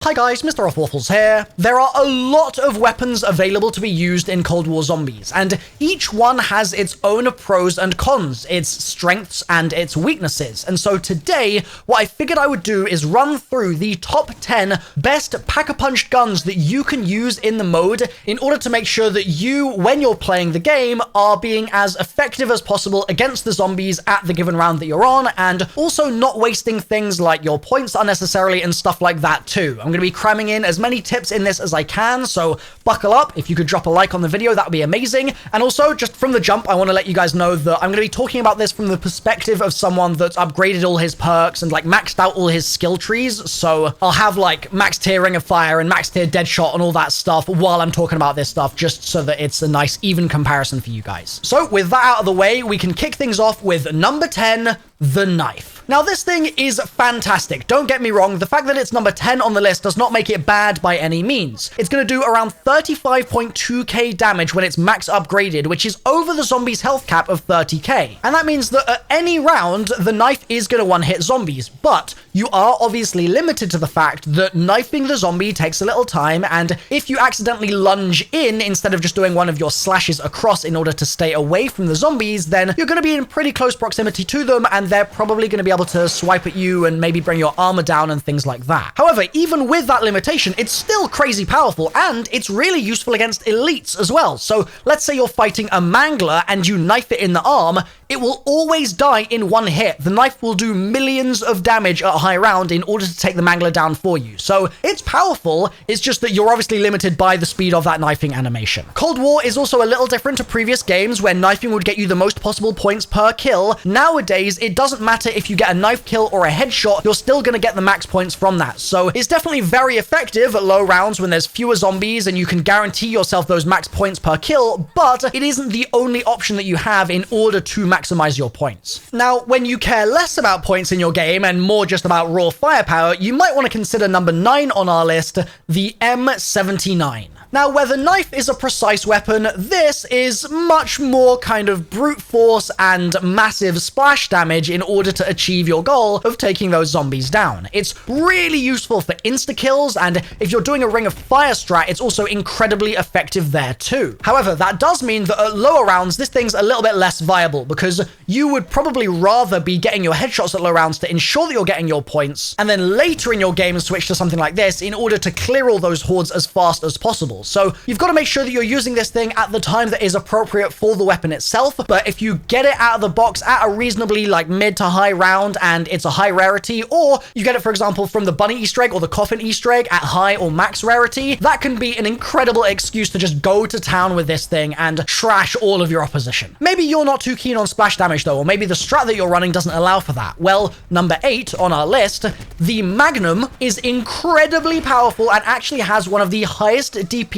Hi guys, MrRoflWaffles here. There are a lot of weapons available to be used in Cold War Zombies, and each one has its own pros and cons, its strengths and its weaknesses. And so today, what I figured I would do is run through the top 10 best pack-a-punch guns that you can use in the mode in order to make sure that you, when you're playing the game, are being as effective as possible against the zombies at the given round that you're on, and also not wasting things like your points unnecessarily and stuff like that too. I'm going to be cramming in as many tips in this as I can, so buckle up. If you could drop a like on the video, that would be amazing. And also, just from the jump, I want to let you guys know that I'm going to be talking about this from the perspective of someone that's upgraded all his perks and like maxed out all his skill trees. So I'll have like max tier Ring of Fire and max tier Deadshot and all that stuff while I'm talking about this stuff, just so that it's a nice even comparison for you guys. So with that out of the way, we can kick things off with number 10, the knife. Now, this thing is fantastic. Don't get me wrong. The fact that it's number 10 on the list does not make it bad by any means. It's going to do around 35.2k damage when it's max upgraded, which is over the zombie's health cap of 30k. And that means that at any round, the knife is going to one-hit zombies. But you are obviously limited to the fact that knifing the zombie takes a little time, and if you accidentally lunge in instead of just doing one of your slashes across in order to stay away from the zombies, then you're going to be in pretty close proximity to them, and they're probably going to be able to swipe at you and maybe bring your armor down and things like that. However, even with that limitation, it's still crazy powerful, and it's really useful against elites as well. So let's say you're fighting a mangler and you knife it in the arm, it will always die in one hit. The knife will do millions of damage at a high round in order to take the mangler down for you. So it's powerful, it's just that you're obviously limited by the speed of that knifing animation. Cold War is also a little different to previous games where knifing would get you the most possible points per kill. Nowadays, it doesn't matter if you get a knife kill or a headshot, you're still going to get the max points from that. So it's definitely very effective at low rounds when there's fewer zombies and you can guarantee yourself those max points per kill, but it isn't the only option that you have in order to maximize your points. Now, when you care less about points in your game and more just about raw firepower, you might want to consider number 9 on our list, the M79. Now, where the knife is a precise weapon, this is much more kind of brute force and massive splash damage in order to achieve your goal of taking those zombies down. It's really useful for insta-kills, and if you're doing a Ring of Fire strat, it's also incredibly effective there too. However, that does mean that at lower rounds, this thing's a little bit less viable, because you would probably rather be getting your headshots at low rounds to ensure that you're getting your points, and then later in your game switch to something like this in order to clear all those hordes as fast as possible. So you've got to make sure that you're using this thing at the time that is appropriate for the weapon itself, but if you get it out of the box at a reasonably like mid to high round and it's a high rarity, or you get it, for example, from the bunny Easter egg or the coffin Easter egg at high or max rarity, that can be an incredible excuse to just go to town with this thing and trash all of your opposition. Maybe you're not too keen on splash damage though, or maybe the strat that you're running doesn't allow for that. Well, number 8 on our list, the Magnum is incredibly powerful and actually has one of the highest DPSs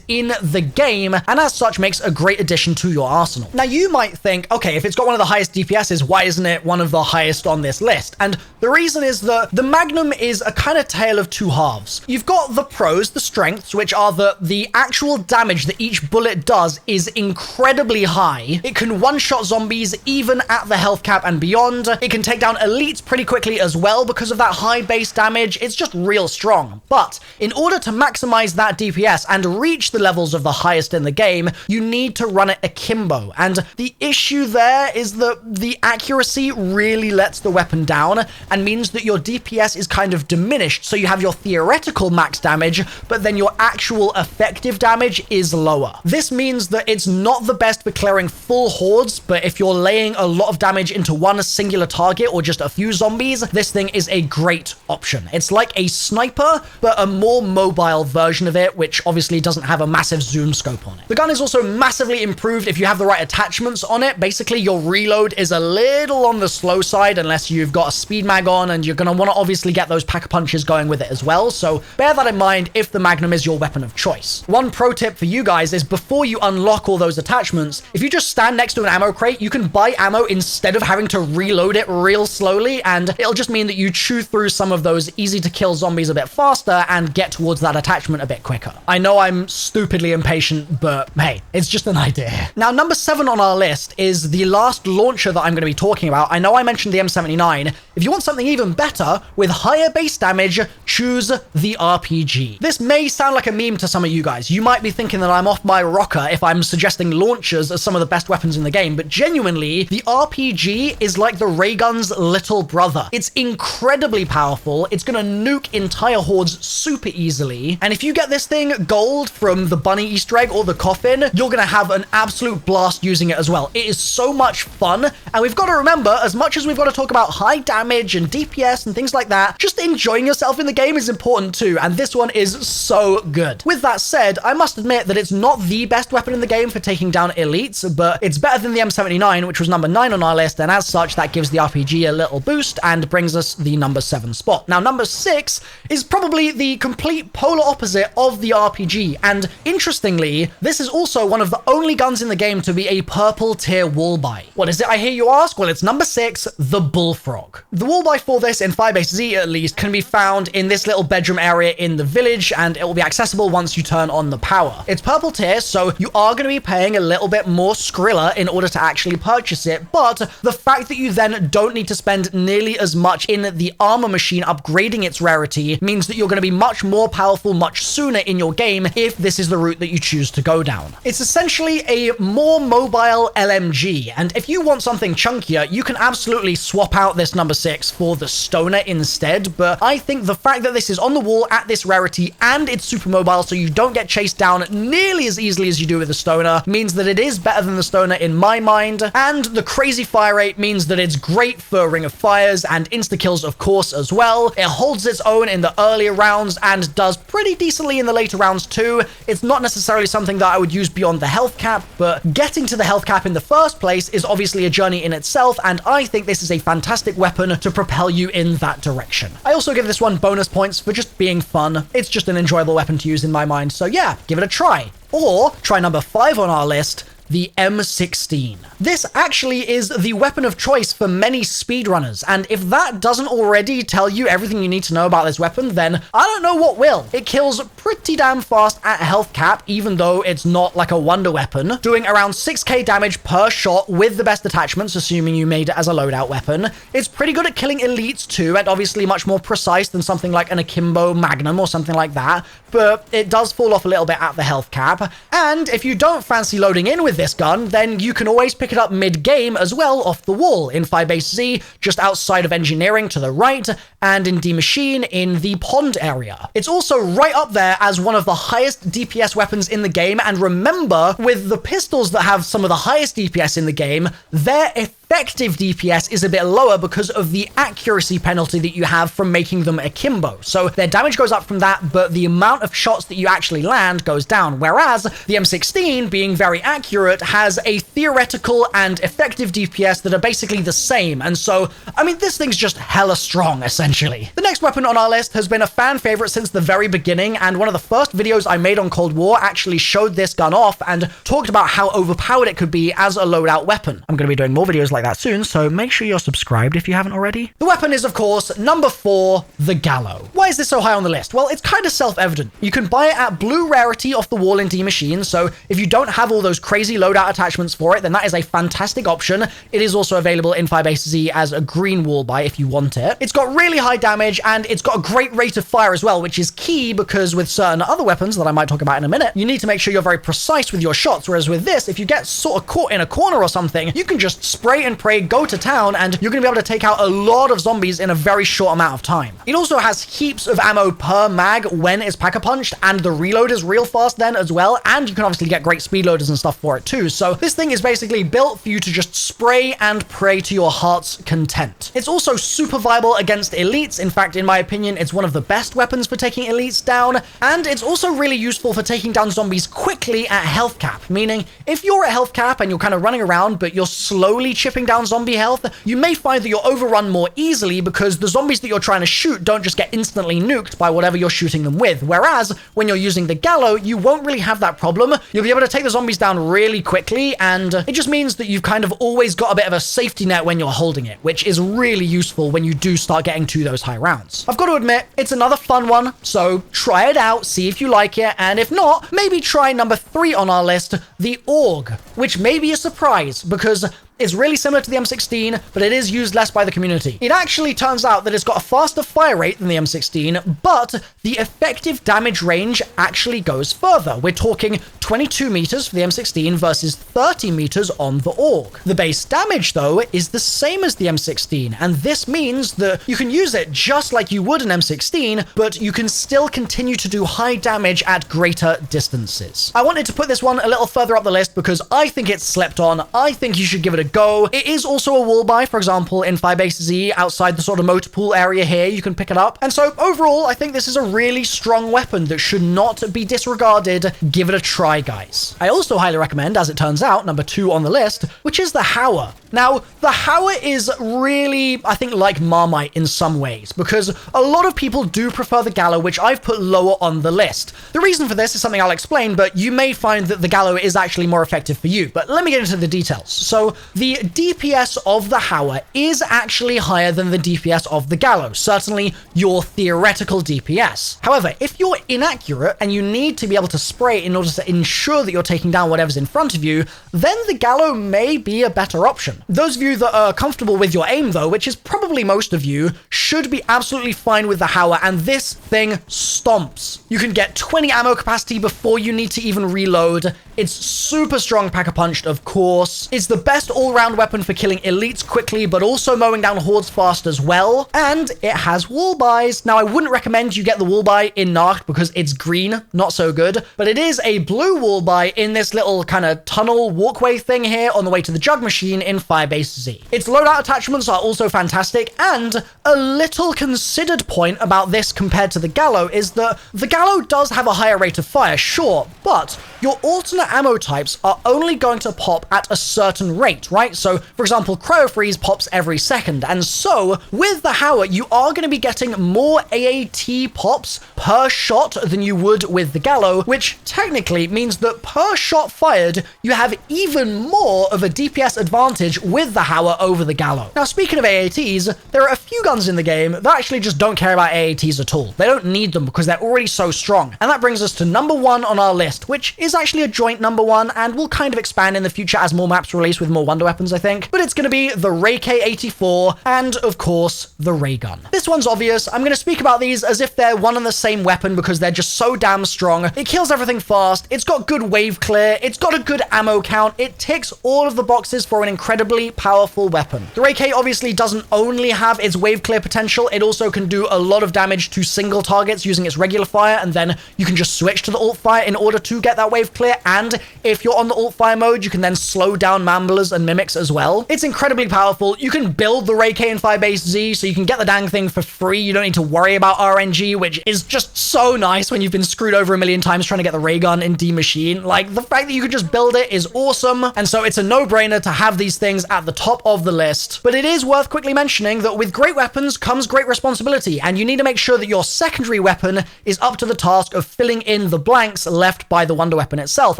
in the game, and as such makes a great addition to your arsenal. Now, you might think, okay, if it's got one of the highest DPSs, why isn't it one of the highest on this list? And the reason is that the Magnum is a kind of tale of two halves. You've got the pros, the strengths, which are that the actual damage that each bullet does is incredibly high. It can one-shot zombies even at the health cap and beyond. It can take down elites pretty quickly as well because of that high base damage. It's just real strong. But in order to maximize that DPS and reach the levels of the highest in the game, you need to run it akimbo. And the issue there is that the accuracy really lets the weapon down and means that your DPS is kind of diminished. So you have your theoretical max damage, but then your actual effective damage is lower. This means that it's not the best for clearing full hordes, but if you're laying a lot of damage into one singular target or just a few zombies, this thing is a great option. It's like a sniper, but a more mobile version of it, which obviously doesn't have a massive zoom scope on it. The gun is also massively improved if you have the right attachments on it. Basically, your reload is a little on the slow side unless you've got a speed mag on, and you're going to want to obviously get those pack-a-punches going with it as well, so bear that in mind if the Magnum is your weapon of choice. One pro tip for you guys is before you unlock all those attachments, if you just stand next to an ammo crate, you can buy ammo instead of having to reload it real slowly, and it'll just mean that you chew through some of those easy to kill zombies a bit faster and get towards that attachment a bit quicker. I know know I'm stupidly impatient, but hey, it's just an idea. Now, number 7 on our list is the last launcher that I'm going to be talking about. I know I mentioned the M79. If you want something even better with higher base damage, choose the RPG. This may sound like a meme to some of you guys. You might be thinking that I'm off my rocker if I'm suggesting launchers as some of the best weapons in the game, but genuinely, the RPG is like the Raygun's little brother. It's incredibly powerful. It's going to nuke entire hordes super easily. And if you get this thing gold from the bunny Easter egg or the coffin, you're going to have an absolute blast using it as well. It is so much fun. And we've got to remember, as much as we've got to talk about high damage and DPS and things like that, just enjoying yourself in the game is important too. And this one is so good. With that said, I must admit that it's not the best weapon in the game for taking down elites, but it's better than the M79, which was number 9 on our list. And as such, that gives the RPG a little boost and brings us the number 7 spot. Now, number 6 is probably the complete polar opposite of the RPG. And interestingly, this is also one of the only guns in the game to be a purple tier wall buy. What is it, I hear you ask? Well, it's number 6, the Bullfrog. The wall buy for this, in Firebase Z at least, can be found in this little bedroom area in the village, and it will be accessible once you turn on the power. It's purple tier, so you are going to be paying a little bit more Skrilla in order to actually purchase it, but the fact that you then don't need to spend nearly as much in the armor machine upgrading its rarity means that you're going to be much more powerful much sooner in your game if this is the route that you choose to go down. It's essentially a more mobile LMG, and if you want something chunkier, you can absolutely swap out this number 6 for the Stoner instead, but I think the fact that this is on the wall at this rarity and it's super mobile so you don't get chased down nearly as easily as you do with the Stoner means that it is better than the Stoner in my mind, and the crazy fire rate means that it's great for Ring of Fires and insta-kills of course as well. It holds its own in the earlier rounds and does pretty decently in the later rounds too. It's not necessarily something that I would use beyond the health cap, but getting to the health cap in the first place is obviously a journey in itself, and I think this is a fantastic weapon to propel you in that direction. I also give this one bonus points for just being fun. It's just an enjoyable weapon to use in my mind, so yeah, give it a try. Or try number 5 on our list, the M16. This actually is the weapon of choice for many speedrunners, and if that doesn't already tell you everything you need to know about this weapon, then I don't know what will. It kills pretty damn fast at health cap, even though it's not like a wonder weapon, doing around 6k damage per shot with the best attachments, assuming you made it as a loadout weapon. It's pretty good at killing elites too, and obviously much more precise than something like an Akimbo Magnum or something like that, but it does fall off a little bit at the health cap. And if you don't fancy loading in with this gun, then you can always pick it up mid-game as well off the wall in Firebase Z, just outside of engineering to the right, and in D Machine in the pond area. It's also right up there as one of the highest DPS weapons in the game, and remember, with the pistols that have some of the highest DPS in the game, their effective DPS is a bit lower because of the accuracy penalty that you have from making them akimbo. So their damage goes up from that, but the amount of shots that you actually land goes down. Whereas the M16, being very accurate, has a theoretical and effective DPS that are basically the same. And so, I mean, this thing's just hella strong, essentially. The next weapon on our list has been a fan favorite since the very beginning, and one of the first videos I made on Cold War actually showed this gun off and talked about how overpowered it could be as a loadout weapon. I'm going to be doing more videos like that soon, so make sure you're subscribed if you haven't already. The weapon is, of course, number 4, the Gallow. Why is this so high on the list? Well, it's kind of self-evident. You can buy it at blue rarity off the wall in D Machine, so if you don't have all those crazy loadout attachments for it, then that is a fantastic option. It is also available in Firebase Z as a green wall buy if you want it. It's got really high damage, and it's got a great rate of fire as well, which is key because with certain other weapons that I might talk about in a minute, you need to make sure you're very precise with your shots, whereas with this, if you get sort of caught in a corner or something, you can just spray and pray, go to town, and you're going to be able to take out a lot of zombies in a very short amount of time. It also has heaps of ammo per mag when it's pack-a-punched, and the reload is real fast then as well, and you can obviously get great speed loaders and stuff for it too. So this thing is basically built for you to just spray and pray to your heart's content. It's also super viable against elites. In fact, in my opinion, it's one of the best weapons for taking elites down, and it's also really useful for taking down zombies quickly at health cap, meaning if you're at health cap and you're kind of running around, but you're slowly chipping stripping down zombie health, you may find that you're overrun more easily because the zombies that you're trying to shoot don't just get instantly nuked by whatever you're shooting them with. Whereas when you're using the Gallow, you won't really have that problem. You'll be able to take the zombies down really quickly, and it just means that you've kind of always got a bit of a safety net when you're holding it, which is really useful when you do start getting to those high rounds. I've got to admit, it's another fun one, so try it out, see if you like it, and if not, maybe try number 3 on our list, the AUG, which may be a surprise because it's really similar to the M16, but it is used less by the community. It actually turns out that it's got a faster fire rate than the M16, but the effective damage range actually goes further. We're talking 22 meters for the M16 versus 30 meters on the AUG. The base damage, though, is the same as the M16, and this means that you can use it just like you would an M16, but you can still continue to do high damage at greater distances. I wanted to put this one a little further up the list because I think it's slept on. I think you should give it a go. It is also a wall buy, for example, in 5-base-Z outside the sort of motor pool area here, you can pick it up. And so overall, I think this is a really strong weapon that should not be disregarded. Give it a try, guys. I also highly recommend, as it turns out, number 2 on the list, which is the Hauer. Now, the Hauer is really, I think, like Marmite in some ways, because a lot of people do prefer the Gallow, which I've put lower on the list. The reason for this is something I'll explain, but you may find that the Gallow is actually more effective for you. But let me get into the details. So the DPS of the Hauer is actually higher than the DPS of the Gallow, certainly your theoretical DPS. However, if you're inaccurate and you need to be able to spray in order to ensure that you're taking down whatever's in front of you, then the Gallow may be a better option. Those of you that are comfortable with your aim, though, which is probably most of you, should be absolutely fine with the Hauer, and this thing stomps. You can get 20 ammo capacity before you need to even reload. It's super strong pack-a-punched, of course. It's the best all-round weapon for killing elites quickly, but also mowing down hordes fast as well. And it has wall buys. Now, I wouldn't recommend you get the wall buy in Nacht because it's green, not so good. But it is a blue wall buy in this little kind of tunnel walkway thing here on the way to the jug machine in 5-base-Z. Its loadout attachments are also fantastic, and a little considered point about this compared to the Gallow is that the Gallow does have a higher rate of fire, sure, but your alternate ammo types are only going to pop at a certain rate, right? So, for example, Cryo Freeze pops every second, and so with the Hauer, you are going to be getting more AAT pops per shot than you would with the Gallow, which technically means that per shot fired, you have even more of a DPS advantage with the Hauer over the Gallow. Now, speaking of AATs, there are a few guns in the game that actually just don't care about AATs at all. They don't need them because they're already so strong. And that brings us to number 1 on our list, which is actually a joint number 1, and will kind of expand in the future as more maps release with more wonder weapons, I think. But it's going to be the Ray K84, and of course, the Raygun. This one's obvious. I'm going to speak about these as if they're one and the same weapon because they're just so damn strong. It kills everything fast. It's got good wave clear. It's got a good ammo count. It ticks all of the boxes for an incredibly powerful weapon. The Ray K obviously doesn't only have its wave clear potential. It also can do a lot of damage to single targets using its regular fire, and then you can just switch to the alt fire in order to get that wave clear. And if you're on the alt fire mode, you can then slow down Mamblers and Mimics as well. It's incredibly powerful. You can build the Ray K in 5-base-Z, so you can get the dang thing for free. You don't need to worry about RNG, which is just so nice when you've been screwed over a million times trying to get the Raygun in D Machine. Like, the fact that you could just build it is awesome, and so it's a no-brainer to have these things at the top of the list. But it is worth quickly mentioning that with great weapons comes great responsibility, and you need to make sure that your secondary weapon is up to the task of filling in the blanks left by the wonder weapon itself.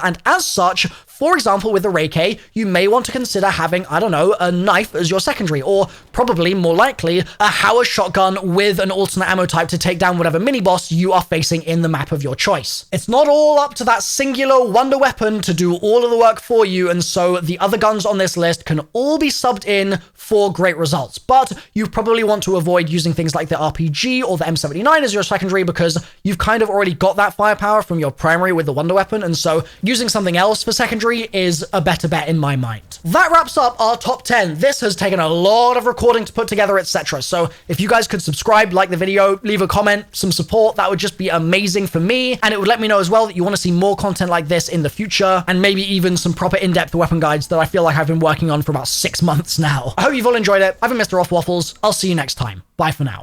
And as such, for example, with the Ray K, you may want to consider having, I don't know, a knife as your secondary, or probably more likely, a Hauer shotgun with an alternate ammo type to take down whatever mini-boss you are facing in the map of your choice. It's not all up to that singular wonder weapon to do all of the work for you, and so the other guns on this list can all be subbed in for great results. But you probably want to avoid using things like the RPG or the M79 as your secondary because you've kind of already got that firepower from your primary with the wonder weapon, and so using something else for secondary is a better bet in my mind. That wraps up our top 10. This has taken a lot of recording to put together, etc. So if you guys could subscribe, like the video, leave a comment, some support, that would just be amazing for me. And it would let me know as well that you want to see more content like this in the future, and maybe even some proper in-depth weapon guides that I feel like I've been working on for about 6 months now. I hope you've all enjoyed it. I've been MrRoflWaffles. I'll see you next time. Bye for now.